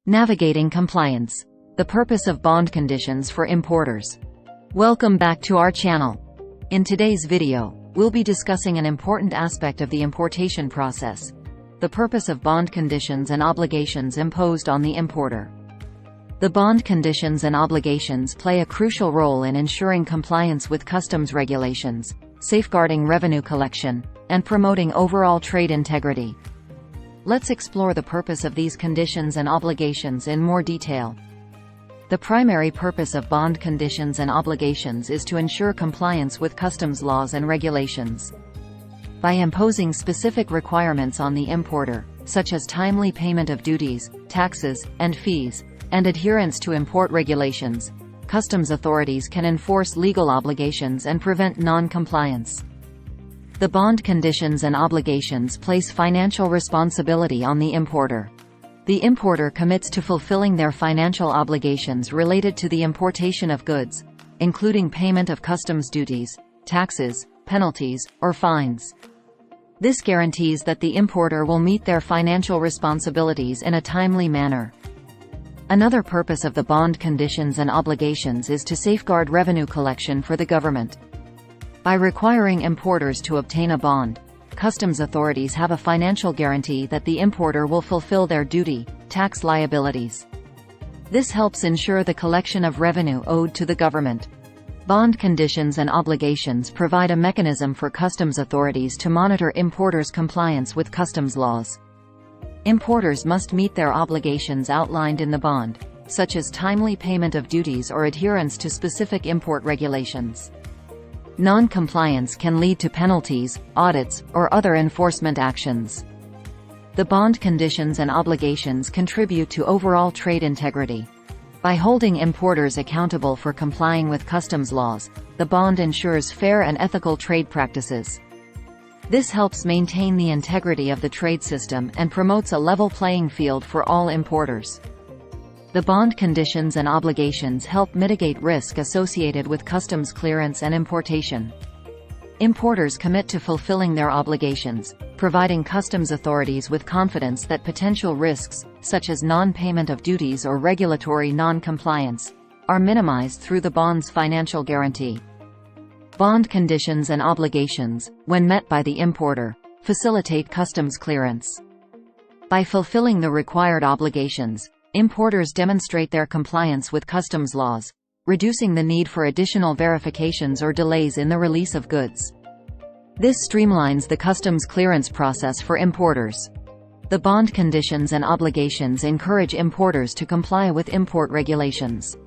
Navigating compliance. The purpose of bond conditions for importers. Welcome back to our channel. In today's video, we'll be discussing an important aspect of the importation process: the purpose of bond conditions and obligations imposed on the importer. The bond conditions and obligations play a crucial role in ensuring compliance with customs regulations, safeguarding revenue collection, and promoting overall trade integrity. Let's explore the purpose of these conditions and obligations in more detail. The primary purpose of bond conditions and obligations is to ensure compliance with customs laws and regulations. By imposing specific requirements on the importer, such as timely payment of duties, taxes, and fees, and adherence to import regulations, customs authorities can enforce legal obligations and prevent non-compliance. The bond conditions and obligations place financial responsibility on the importer. The importer commits to fulfilling their financial obligations related to the importation of goods, including payment of customs duties, taxes, penalties, or fines. This guarantees that the importer will meet their financial responsibilities in a timely manner. Another purpose of the bond conditions and obligations is to safeguard revenue collection for the government. By requiring importers to obtain a bond, customs authorities have a financial guarantee that the importer will fulfill their duty, tax liabilities. This helps ensure the collection of revenue owed to the government. Bond conditions and obligations provide a mechanism for customs authorities to monitor importers' compliance with customs laws. Importers must meet their obligations outlined in the bond, such as timely payment of duties or adherence to specific import regulations. Non-compliance can lead to penalties, audits, or other enforcement actions. The bond conditions and obligations contribute to overall trade integrity. By holding importers accountable for complying with customs laws, the bond ensures fair and ethical trade practices. This helps maintain the integrity of the trade system and promotes a level playing field for all importers. The bond conditions and obligations help mitigate risk associated with customs clearance and importation. Importers commit to fulfilling their obligations, providing customs authorities with confidence that potential risks, such as non-payment of duties or regulatory non-compliance, are minimized through the bond's financial guarantee. Bond conditions and obligations, when met by the importer, facilitate customs clearance. By fulfilling the required obligations, importers demonstrate their compliance with customs laws, reducing the need for additional verifications or delays in the release of goods. This streamlines the customs clearance process for importers. The bond conditions and obligations encourage importers to comply with import regulations.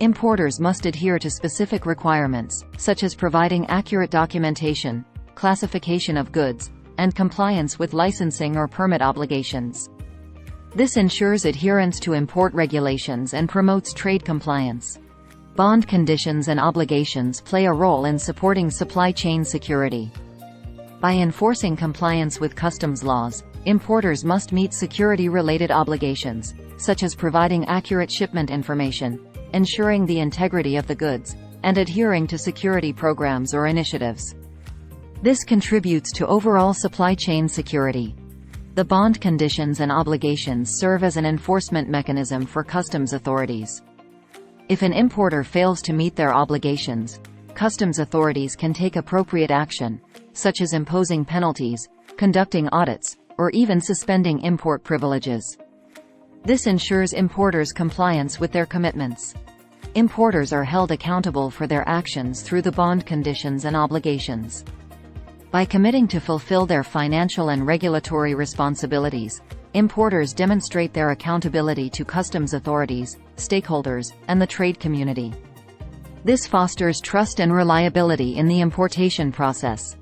Importers must adhere to specific requirements, such as providing accurate documentation, classification of goods, and compliance with licensing or permit obligations. This ensures adherence to import regulations and promotes trade compliance. Bond conditions and obligations play a role in supporting supply chain security. By enforcing compliance with customs laws, importers must meet security-related obligations, such as providing accurate shipment information, ensuring the integrity of the goods, and adhering to security programs or initiatives. This contributes to overall supply chain security. The bond conditions and obligations serve as an enforcement mechanism for customs authorities. If an importer fails to meet their obligations, customs authorities can take appropriate action, such as imposing penalties, conducting audits, or even suspending import privileges. This ensures importers' compliance with their commitments. Importers are held accountable for their actions through the bond conditions and obligations. By committing to fulfill their financial and regulatory responsibilities, importers demonstrate their accountability to customs authorities, stakeholders, and the trade community. This fosters trust and reliability in the importation process.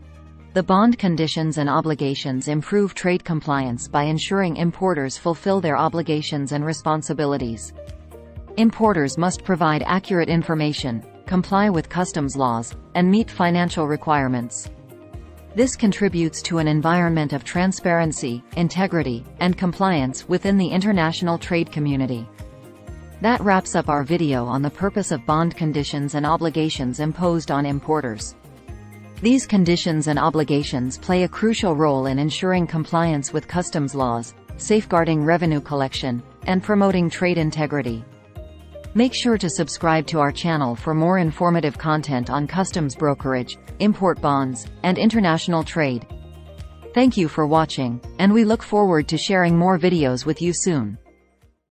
The bond conditions and obligations improve trade compliance by ensuring importers fulfill their obligations and responsibilities. Importers must provide accurate information, comply with customs laws, and meet financial requirements. This contributes to an environment of transparency, integrity, and compliance within the international trade community. That wraps up our video on the purpose of bond conditions and obligations imposed on importers. These conditions and obligations play a crucial role in ensuring compliance with customs laws, safeguarding revenue collection, and promoting trade integrity. Make sure to subscribe to our channel for more informative content on customs brokerage, import bonds, and international trade. Thank you for watching, and we look forward to sharing more videos with you soon.